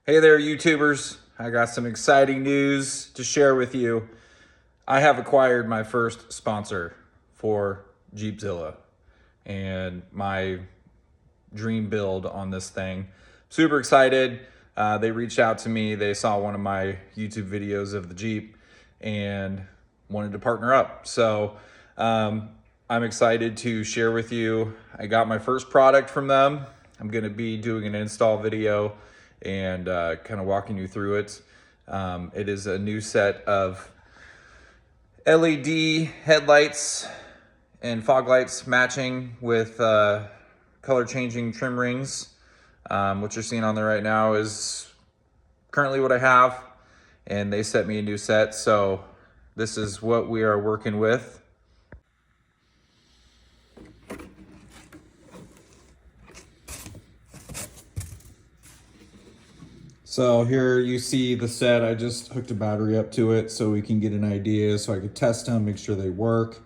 Hey there, YouTubers. I got some exciting news to share with you. I have acquired my first sponsor for Jeepzilla and my dream build on this thing. Super excited. They reached out to me. They saw one of my YouTube videos of the Jeep and wanted to partner up. So I'm excited to share with you. I got my first product from them. I'm going to be doing an install video and kind of walking you through it. It is a new set of LED headlights and fog lights matching with color changing trim rings. What you're seeing on there right now is currently what I have, and they sent me a new set. So this is what we are working with. So here you see the set. I just hooked a battery up to it so we can get an idea, so I could test them, make sure they work.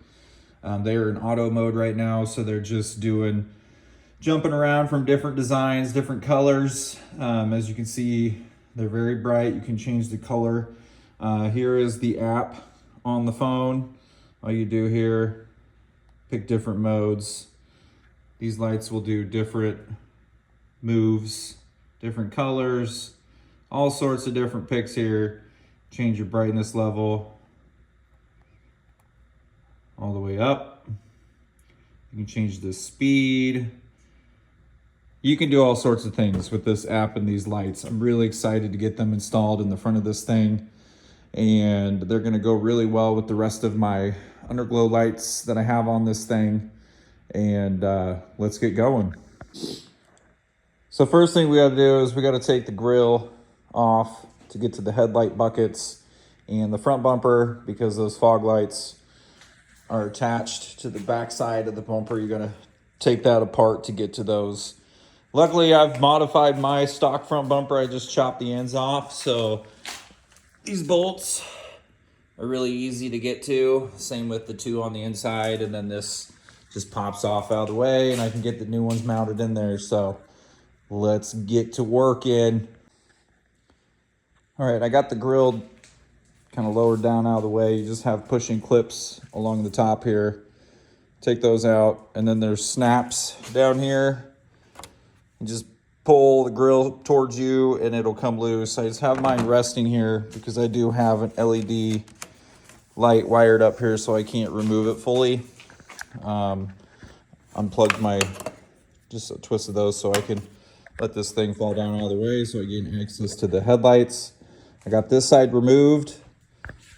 They are in auto mode right now, so they're just jumping around from different designs, different colors. As you can see, they're very bright. You can change the color. Here is the app on the phone. All you do here, pick different modes. These lights will do different moves, different colors, all sorts of different picks here. Change your brightness level all the way up. You can change the speed. You can do all sorts of things with this app and these lights. I'm really excited to get them installed in the front of this thing, and they're gonna go really well with the rest of my underglow lights that I have on this thing. And let's get going. So first thing we gotta do is we gotta take the grill off to get to the headlight buckets and the front bumper, because those fog lights are attached to the back side of the bumper. You're gonna take that apart to get to those. Luckily, I've modified my stock front bumper. I just chopped the ends off, so these bolts are really easy to get to. Same with the two on the inside, and then this just pops off out of the way, and I can get the new ones mounted in there. So let's get to working. All right, I got the grill kind of lowered down out of the way. You just have pushing clips along the top here. Take those out, and then there's snaps down here. You just pull the grill towards you and it'll come loose. I just have mine resting here because I do have an LED light wired up here, so I can't remove it fully. Unplugged just a twist of those so I can let this thing fall down out of the way so I gain access to the headlights. I got this side removed.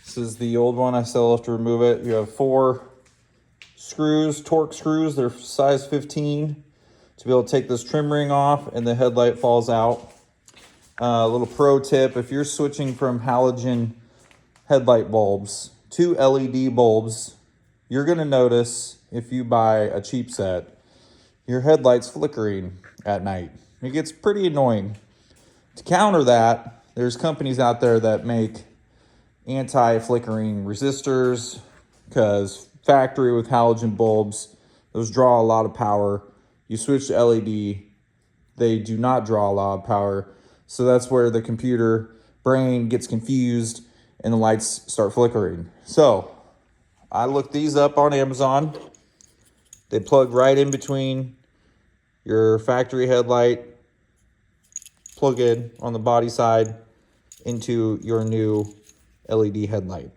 This is the old one. I still have to remove it. You have 4 screws, torque screws. They're size 15 to be able to take this trim ring off, and the headlight falls out. A little pro tip: if you're switching from halogen headlight bulbs to LED bulbs, you're going to notice, if you buy a cheap set, your headlights flickering at night. It gets pretty annoying. To counter that, there's companies out there that make anti-flickering resistors, because factory with halogen bulbs, those draw a lot of power. You switch to LED, they do not draw a lot of power. So that's where the computer brain gets confused and the lights start flickering. So I looked these up on Amazon. They plug right in between your factory headlight plug-in on the body side into your new LED headlight.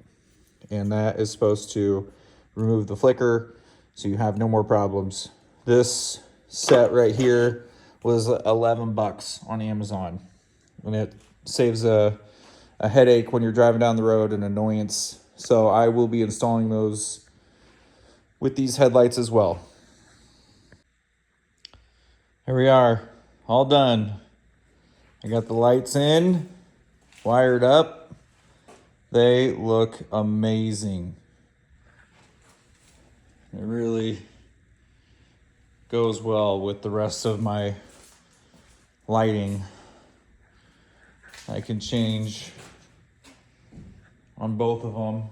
And that is supposed to remove the flicker so you have no more problems. This set right here was 11 bucks on Amazon, and it saves a headache when you're driving down the road, an annoyance. So I will be installing those with these headlights as well. Here we are, all done. I got the lights in, wired up. They look amazing. It really goes well with the rest of my lighting. I can change on both of them.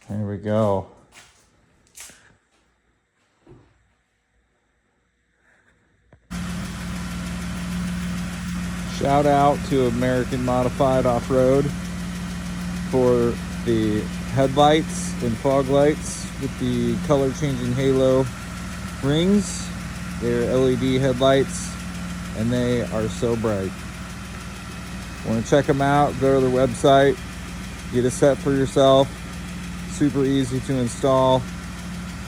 There we go. Shout out to American Modified Off-Road for the headlights and fog lights with the color changing halo rings. They're LED headlights and they are so bright. Want to check them out, go to their website, get a set for yourself. Super easy to install.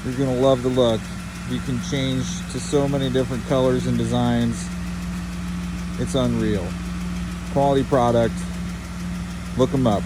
You're gonna love the look. You can change to so many different colors and designs. It's unreal. Quality product. Look them up.